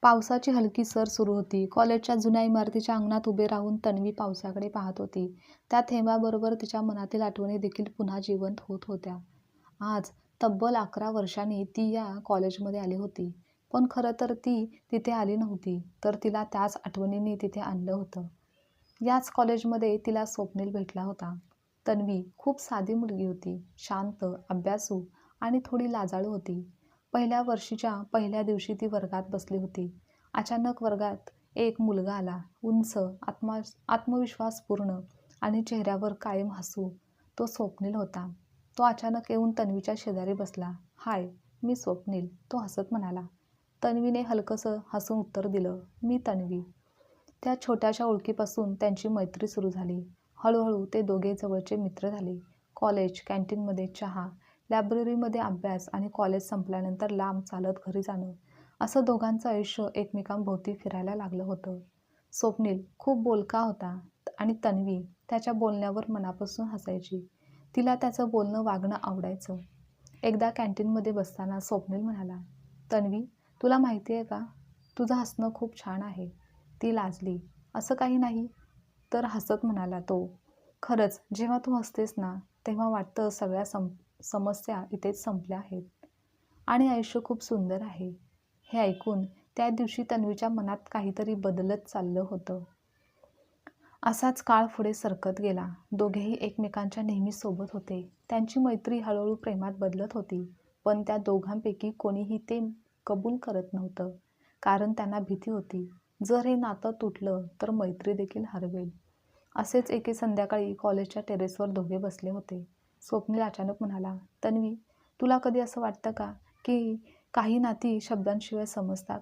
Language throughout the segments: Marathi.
पावसाची हलकी सर सुरू होती. कॉलेजच्या जुन्या इमारतीच्या अंगणात उभे राहून तन्वी पावसाकडे पाहत होती. त्या थेंबाबरोबर तिच्या मनातील आठवणी देखील पुन्हा जिवंत होत होत्या. आज तब्बल 11 वर्षांनी ती या कॉलेजमध्ये आली होती. पण खरं तर ती तिथे आली नव्हती, तर तिला त्याच आठवणींनी तिथे आणलं होतं. याच कॉलेजमध्ये तिला स्वप्नील भेटला होता. तन्वी खूप साधी मुलगी होती. शांत, अभ्यासू आणि थोडी लाजाळू होती. पहिल्या वर्षीच्या पहिल्या दिवशी ती वर्गात बसली होती. अचानक वर्गात एक मुलगा आला. उंच, आत्मविश्वासपूर्ण आणि चेहऱ्यावर कायम हसू. तो स्वप्नील होता. तो अचानक येऊन तन्वीच्या शेजारी बसला. "हाय, मी स्वप्नील," तो हसत म्हणाला. तन्वीने हलकंसं हसून उत्तर दिलं, "मी तन्वी." त्या छोट्याशा ओळखीपासून त्यांची मैत्री सुरू झाली. हळूहळू ते दोघे जवळचे मित्र झाले. कॉलेज कॅन्टीनमध्ये चहा, लायब्ररीमध्ये अभ्यास आणि कॉलेज संपल्यानंतर लांब चालत घरी जाणं, असं दोघांचं आयुष्य एकमेकांभोवती फिरायला लागलं होतं. स्वप्नील खूप बोलका होता आणि तन्वी त्याच्या बोलण्यावर मनापासून हसायची. तिला त्याचं बोलणं वागणं आवडायचं. एकदा कॅन्टीनमध्ये बसताना स्वप्नील म्हणाला, "तन्वी, तुला माहिती आहे का, तुझं हसणं खूप छान आहे." ती लाजली. "असं काही नाही." तर हसत म्हणाला तो, "खरंच, जेव्हा तू हसतेस ना, तेव्हा वाटतं सगळ्या समस्या इथेच संपल्या आहेत आणि आयुष्य खूप सुंदर आहे." हे ऐकून त्या दिवशी तन्वीच्या मनात काहीतरी बदलत चाललं होतं. असाच काळ पुढे सरकत गेला. दोघेही एकमेकांच्या नेहमी सोबत होते. त्यांची मैत्री हळूहळू प्रेमात बदलत होती. पण त्या दोघांपैकी कोणीही ते कबूल करत नव्हतं. कारण त्यांना भीती होती, जर हे नातं तुटलं तर मैत्री देखील हरवेल. असेच एके संध्याकाळी कॉलेजच्या टेरेसवर दोघे बसले होते. स्वप्नील अचानक म्हणाला, "तन्वी, तुला कधी असं वाटतं का, की काही नाती शब्दांशिवाय समजतात?"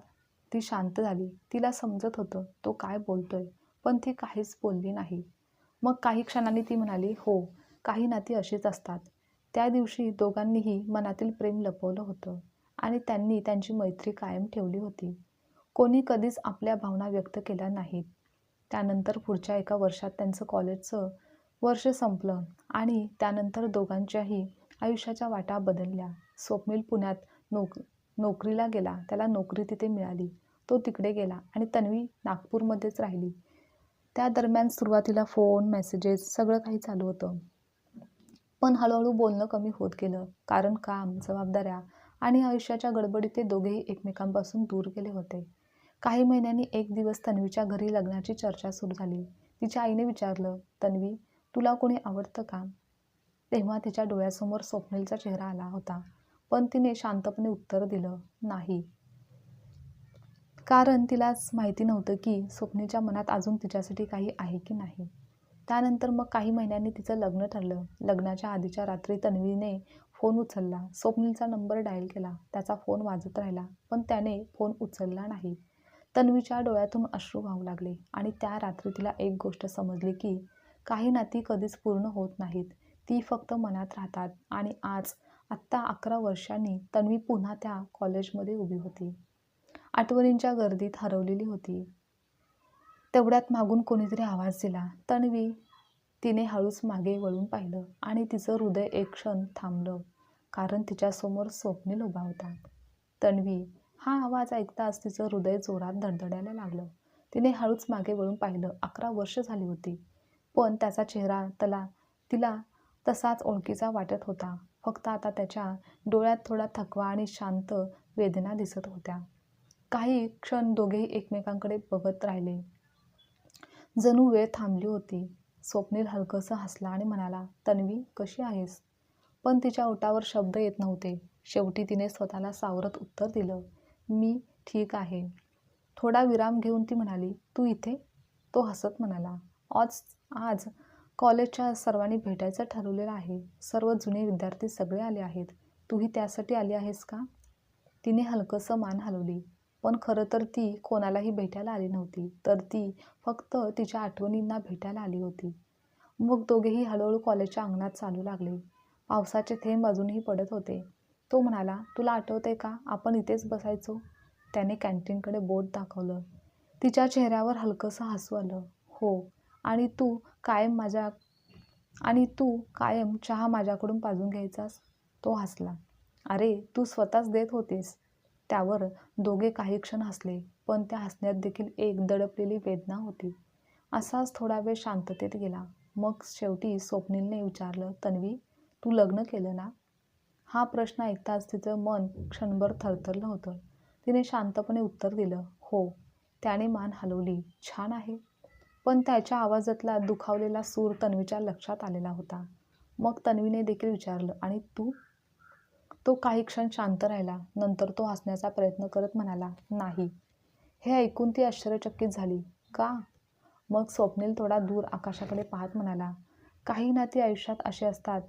ती शांत झाली. तिला समजत होतं तो काय बोलतोय, पण ती काहीच बोलली नाही. मग काही क्षणांनी ती म्हणाली, "हो, काही नाती अशीच असतात." त्या दिवशी दोघांनीही मनातील प्रेम लपवलं होतं आणि त्यांनी त्यांची मैत्री कायम ठेवली होती. कोणी कधीच आपल्या भावना व्यक्त केल्या नाहीत. त्यानंतर पुढच्या एका वर्षात त्यांचं कॉलेजचं वर्ष संपलं आणि त्यानंतर दोघांच्याही आयुष्याच्या वाटा बदलल्या. स्वप्नील पुण्यात नोकरीला गेला. त्याला नोकरी तिथे मिळाली. तो तिकडे गेला आणि तन्वी नागपूरमध्येच राहिली. त्या दरम्यान सुरुवातीला फोन, मेसेजेस सगळं काही चालू होतं. पण हळूहळू बोलणं कमी होत गेलं. कारण काम, जबाबदाऱ्या आणि आयुष्याच्या गडबडीत ते दोघेही एकमेकांपासून दूर गेले होते. काही महिन्यांनी एक दिवस तन्वीच्या घरी लग्नाची चर्चा सुरू झाली. तिच्या आईने विचारलं, "तन्वी, तुला कोणी आवडतं का?" तेव्हा तिच्या डोळ्यासमोर स्वप्नीलचा चेहरा आला होता. पण तिने शांतपणे उत्तर दिलं, "नाही." कारण तिलाच माहिती नव्हतं की स्वप्नीलच्या मनात अजून तिच्यासाठी काही आहे की नाही. त्यानंतर मग काही महिन्यांनी तिचं लग्न ठरलं. लग्नाच्या आधीच्या रात्री तन्वीने फोन उचलला. स्वप्नीलचा नंबर डायल केला. त्याचा फोन वाजत राहिला, पण त्याने फोन उचलला नाही. तन्वीच्या डोळ्यातून अश्रू वाहू लागले आणि त्या रात्री तिला एक गोष्ट समजली की काही नाती कधीच पूर्ण होत नाहीत. ती फक्त मनात राहतात. आणि आत्ता 11 वर्षांनी तन्वी पुन्हा त्या कॉलेजमध्ये उभी होती. आठवणींच्या गर्दीत हरवलेली होती. तेवढ्यात मागून कोणीतरी आवाज दिला, "तन्वी." तिने हळूच मागे वळून पाहिलं आणि तिचं हृदय एक क्षण थांबलं. कारण तिच्यासमोर स्वप्नील उभा होता. "तन्वी." हा आवाज ऐकताच तिचं हृदय जोरात धडधडायला लागलं. तिने हळूच मागे वळून पाहिलं. 11 वर्ष झाली होती, पण त्याचा चेहरा तिला तसाच ओळखीचा वाटत होता. फक्त आता त्याच्या डोळ्यात थोडा थकवा आणि शांत वेदना दिसत होत्या. काही क्षण दोघेही एकमेकांकडे बघत राहिले. जणू वेळ थांबली होती. स्वप्नील हलकंसं हसला आणि म्हणाला, "तन्वी, कशी आहेस?" पण तिच्या ओठावर शब्द येत नव्हते. शेवटी तिने स्वतःला सावरत उत्तर दिलं, "मी ठीक आहे." थोडा विराम घेऊन ती म्हणाली, "तू इथे?" तो हसत म्हणाला, आज कॉलेजच्या सर्वांनी भेटायचं ठरवलेलं आहे. सर्व जुने विद्यार्थी सगळे आले आहेत. तूही त्यासाठी आली आहेस का?" तिने हलकंसं मान हलवली. पण खरं तर ती कोणालाही भेटायला आली नव्हती, तर ती फक्त तिच्या आठवणींना भेटायला आली होती. मग दोघेही हळूहळू कॉलेजच्या अंगणात चालू लागले. पावसाचे थेंब अजूनही पडत होते. तो म्हणाला, "तुला आठवतंय का, आपण इथेच बसायचो?" त्याने कॅन्टीनकडे बोट दाखवलं. तिच्या चेहऱ्यावर हलकंसं हसू आलं. "हो, आणि तू कायम चहा माझ्याकडून पाजून घ्यायचास." तो हसला. "अरे, तू स्वतःच देत होतीस." त्यावर दोघे काही क्षण हसले, पण त्या हसण्यात देखील एक दडपलेली वेदना होती. असाच थोडा वेळ शांततेत गेला. मग शेवटी स्वप्नीलने विचारलं, तन्वी, तू लग्न केलं ना? हा प्रश्न ऐकताच तिचं मन क्षणभर थरथरलं होतं. तिने शांतपणे उत्तर दिलं, हो. त्याने मान हलवली. छान आहे. पण त्याच्या आवाजातला दुखावलेला सूर तन्वीच्या लक्षात आलेला होता. मग तन्वीने देखील विचारलं, आणि तू? तो काही क्षण शांत राहिला. नंतर तो हसण्याचा प्रयत्न करत म्हणाला, नाही. हे ऐकून ती आश्चर्यचकित झाली. का? मग स्वप्नील थोडा दूर आकाशाकडे पाहत म्हणाला, काही नाती आयुष्यात असे असतात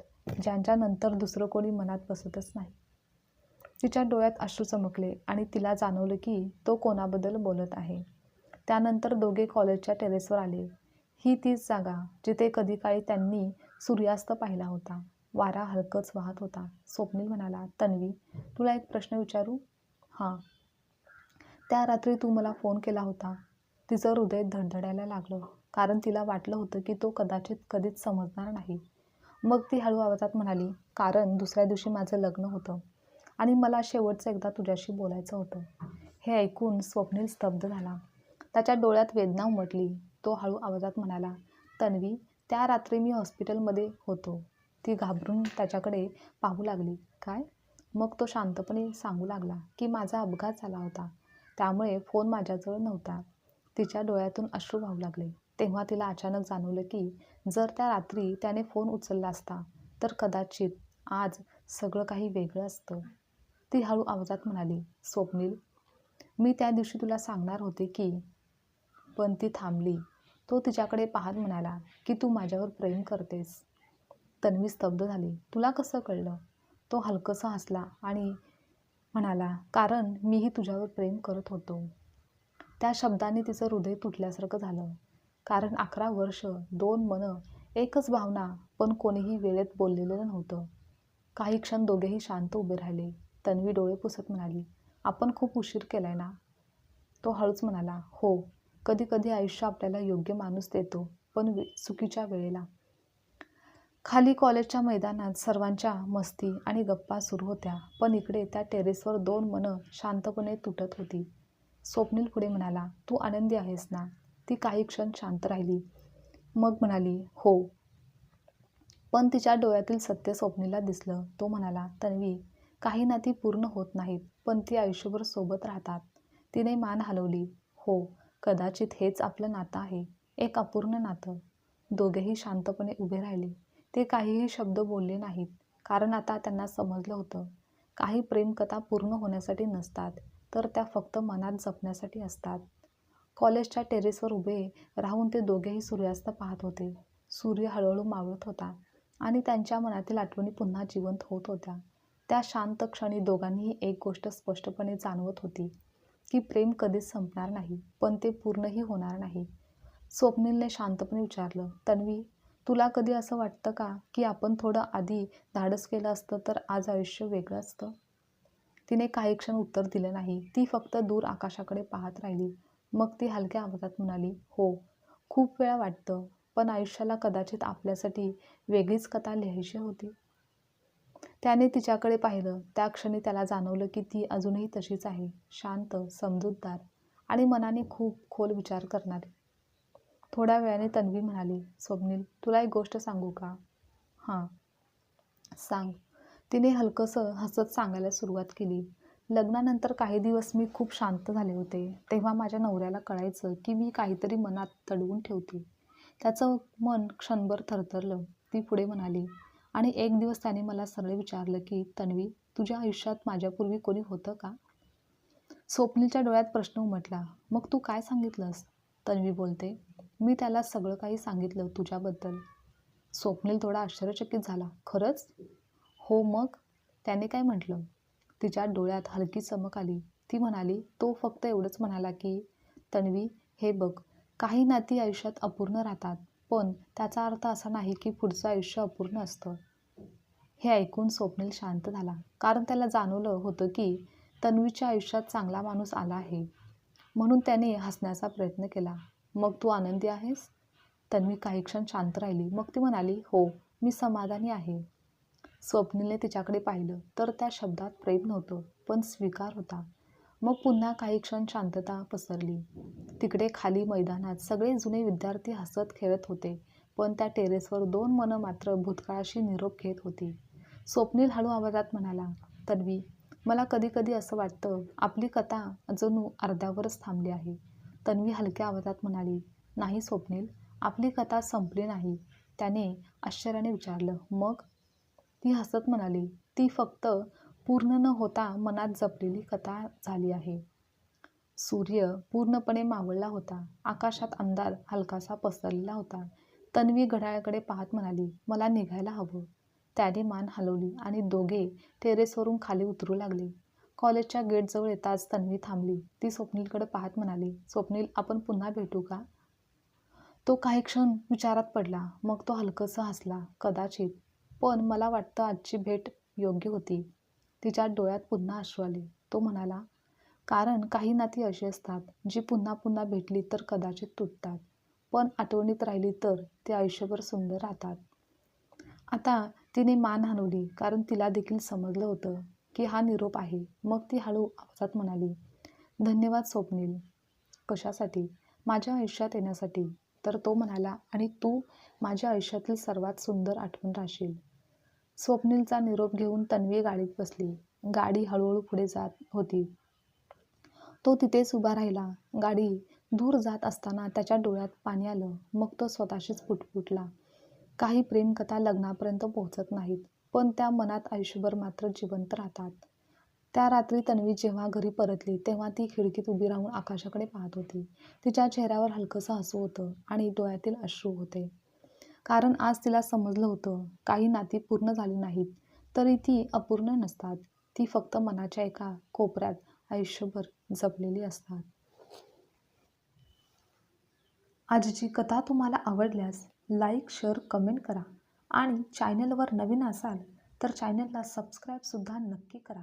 ज्यांच्या नंतर दुसरं कोणी मनात बसतच नाही. तिच्या डोळ्यात अश्रू चमकले आणि तिला जाणवलं की तो कोणाबद्दल बोलत आहे. त्यानंतर दोघे कॉलेजच्या टेरेसवर आले. ही तीच जागा जिथे कधी काळी त्यांनी सूर्यास्त पाहिला होता. वारा हलकच वाहत होता. स्वप्नील म्हणाला, तन्वी, तुला एक प्रश्न विचारू? हां. त्या रात्री तू मला फोन केला होता. तिचं हृदय धडधडायला लागलं, कारण तिला वाटलं होतं की तो कदाचित कधीच समजणार नाही. मग ती हळू आवाजात म्हणाली, कारण दुसऱ्या दिवशी माझं लग्न होतं आणि मला शेवटचं एकदा तुझ्याशी बोलायचं होतं. हे ऐकून स्वप्नील स्तब्ध झाला. त्याच्या डोळ्यात वेदना उमटली. तो हळू आवाजात म्हणाला, तन्वी, त्या रात्री मी हॉस्पिटलमध्ये होतो. ती घाबरून त्याच्याकडे पाहू लागली. काय? मग तो शांतपणे सांगू लागला की माझा अपघात झाला होता, त्यामुळे फोन माझ्याजवळ नव्हता. तिच्या डोळ्यातून अश्रू वाहू लागले. तेव्हा तिला अचानक जाणवलं की जर त्या रात्री त्याने फोन उचलला असता तर कदाचित आज सगळं काही वेगळं असतं. ती हळू आवाजात म्हणाली, स्वप्नील, मी त्या दिवशी तुला सांगणार होते की. पण ती थांबली. तो तिच्याकडे पाहत म्हणाला की तू माझ्यावर प्रेम करतेस. तन्वी स्तब्ध झाली. तुला कसं कळलं? तो हलकसा हसला आणि म्हणाला, कारण मीही तुझ्यावर प्रेम करत होतो. त्या शब्दांनी तिचं हृदय तुटल्यासारखं झालं. कारण 11 वर्ष, 2 मनं, एकच भावना, पण कोणीही वेळेत बोललेलं नव्हतं. काही क्षण दोघेही शांत उभे राहिले. तन्वी डोळे पुसत म्हणाली, आपण खूप उशीर केलाय ना? तो हळूच म्हणाला, हो. कधी कधी आयुष्य आपल्याला योग्य माणूस देतो, पण चुकीच्या वेळेला. खाली कॉलेजच्या मैदानात सर्वांच्या मस्ती आणि गप्पा सुरू होत्या, पण इकडे त्या टेरेसवर 2 मनं शांतपणे तुटत होती. स्वप्नील पुढे म्हणाला, तू आनंदी आहेस ना? ती काही क्षण शांत राहिली. मग म्हणाली, हो. पण तिच्या डोळ्यातील सत्य स्वप्नीलला दिसलं. तो म्हणाला, तन्वी, काही नाती पूर्ण होत नाहीत, पण ती आयुष्यभर सोबत राहतात. तिने मान हलवली. हो, कदाचित हेच आपलं नातं आहे, एक अपूर्ण नातं. दोघेही शांतपणे उभे राहिले. ते काहीही शब्द बोलले नाहीत, कारण आता त्यांना समजलं होतं, काही प्रेमकथा पूर्ण होण्यासाठी नसतात, तर त्या फक्त मनात जपण्यासाठी असतात. कॉलेजच्या टेरेसवर उभे राहून ते दोघेही सूर्यास्त पाहत होते. सूर्य हळूहळू मावळत होता आणि त्यांच्या मनातील आठवणी पुन्हा जिवंत होत होत्या. त्या शांत क्षणी दोघांनीही एक गोष्ट स्पष्टपणे जाणवत होती की प्रेम कधीच संपणार नाही, पण ते पूर्णही होणार नाही. स्वप्नीलने शांतपणे विचारलं, तन्वी, तुला कधी असं वाटतं का की आपण थोडं आधी धाडस केलं असतं तर आज आयुष्य वेगळं असतं? तिने काही क्षण उत्तर दिलं नाही. ती फक्त दूर आकाशाकडे पाहत राहिली. मग ती हलक्या आवाजात म्हणाली, हो. खूप वेळा वाटतं, पण आयुष्याला कदाचित आपल्यासाठी वेगळीच कथा लिहायची होती. त्याने तिच्याकडे पाहिलं. त्या क्षणी त्याला जाणवलं की ती अजूनही तशीच आहे, शांत, समजूतदार आणि मनाने खूप खोल विचार करणारी. थोड्या वेळाने तन्वी म्हणाली, स्वप्नील, तुला एक गोष्ट सांगू का? हां. सांग. तिने हलकंसं हसत सांगायला सुरुवात केली. लग्नानंतर काही दिवस मी खूप शांत झाले होते. तेव्हा माझ्या नवऱ्याला कळायचं की मी काहीतरी मनात दडवून ठेवते. त्याचं मन क्षणभर थरथरलं. ती पुढे म्हणाली, आणि एक दिवस त्याने मला सरळ विचारलं की, तन्वी, तुझ्या आयुष्यात माझ्यापूर्वी कोणी होतं का? स्वप्नीलच्या डोळ्यात प्रश्न उमटला. मग तू काय सांगितलंस? तन्वी बोलते, मी त्याला सगळं काही सांगितलं तुझ्याबद्दल. स्वप्नील थोडा आश्चर्यचकित झाला. खरंच? हो. मग? त्याने काय म्हटलं? तिच्या डोळ्यात हलकी चमक आली. ती म्हणाली, तो फक्त एवढंच म्हणाला की, तन्वी, हे बघ, काही नाती आयुष्यात अपूर्ण राहतात, पण त्याचा अर्थ असा नाही की पुढचं आयुष्य अपूर्ण असतं. हे ऐकून स्वप्नील शांत झाला, कारण त्याला जाणवलं होतं की तन्वीच्या आयुष्यात चांगला माणूस आला आहे. म्हणून त्याने हसण्याचा प्रयत्न केला. मग तू आनंदी आहेस? तन्वी काही क्षण शांत राहिली. मग ती म्हणाली, हो, मी समाधानी आहे. स्वप्नीलने तिच्याकडे पाहिलं तर त्या शब्दात प्रेम नव्हतं, पण स्वीकार होता. मग पुन्हा काही क्षण शांतता पसरली. तिकडे खाली मैदानात सगळे जुने विद्यार्थी हसत खेळत होते, पण त्या टेरेसवर 2 मनं मात्र भूतकाळाशी निरोप घेत होती. स्वप्नील हळू आवाजात म्हणाला, "तन्वी, मला कधी कधी असं वाटतं आपली कथा जणू अर्ध्यावरच थांबली आहे." तन्वी हलक्या आवाजात म्हणाली, "नाही स्वप्नील, आपली कथा संपली नाही." त्याने आश्चर्याने विचारलं, "मग?" ती हसत म्हणाली, "ती फक्त पूर्ण न होता मनात जपलेली कथा झाली आहे." सूर्य पूर्णपणे मावळला होता. आकाशात अंधार हलकासा पसरलेला होता. तन्वी घड्याळाकडे पाहत म्हणाली, "मला निघायला हवं." त्याने मान हलवली आणि दोघे टेरेसवरून खाली उतरू लागले. कॉलेजच्या गेटजवळ येताच तन्वी थांबली. ती स्वप्नीलकडे पाहत म्हणाली, "स्वप्नील, आपण पुन्हा भेटू का?" तो काही क्षण विचारात पडला. मग तो हलकसा हसला, "कदाचित. पण मला वाटतं आजची भेट योग्य होती." तिच्या डोळ्यात पुन्हा अश्रू आले. तो म्हणाला, "कारण काही नाती अशी असतात, जी पुन्हा पुन्हा भेटली तर कदाचित तुटतात, पण आठवणीत राहिली तर ती आयुष्यभर सुंदर राहतात." आता तिने मान हलवली, कारण तिला देखील समजलं होतं की हा निरोप आहे. मग ती हळू आवाजात म्हणाली, "धन्यवाद स्वप्नील." "कशासाठी?" "माझ्या आयुष्यात येण्यासाठी." तर तो म्हणाला, "आणि तू माझ्या आयुष्यातील सर्वात सुंदर आठवण राहशील." स्वप्नीलचा निरोप घेऊन तन्वी गाडीत बसली. गाडी हळूहळू पुढे जात होती. तो तिथेच उभा राहिला. गाडी दूर जात असताना त्याच्या डोळ्यात पाणी आलं. मग तो स्वतःशीच पुटपुटला, "काही प्रेमकथा लग्नापर्यंत पोहोचत नाहीत, पण त्या मनात आयुष्यभर मात्र जिवंत राहतात." त्या रात्री तन्वी जेव्हा घरी परतली तेव्हा ती खिडकीत उभी राहून आकाशाकडे पाहत होती. तिच्या चेहऱ्यावर हलकंसं हसू होतं आणि डोळ्यातील अश्रू होते. कारण आज तिला समजलं होतं, काही नाती पूर्ण झाली नाहीत तरी ती अपूर्ण नसतात. ती फक्त मनाच्या एका कोपऱ्यात आयुष्यभर जपलेली असतात. आजची कथा तुम्हाला आवडल्यास लाईक, शेअर, कमेंट करा आणि चॅनलवर नवीन असाल तर चॅनलला सबस्क्राईबसुद्धा नक्की करा.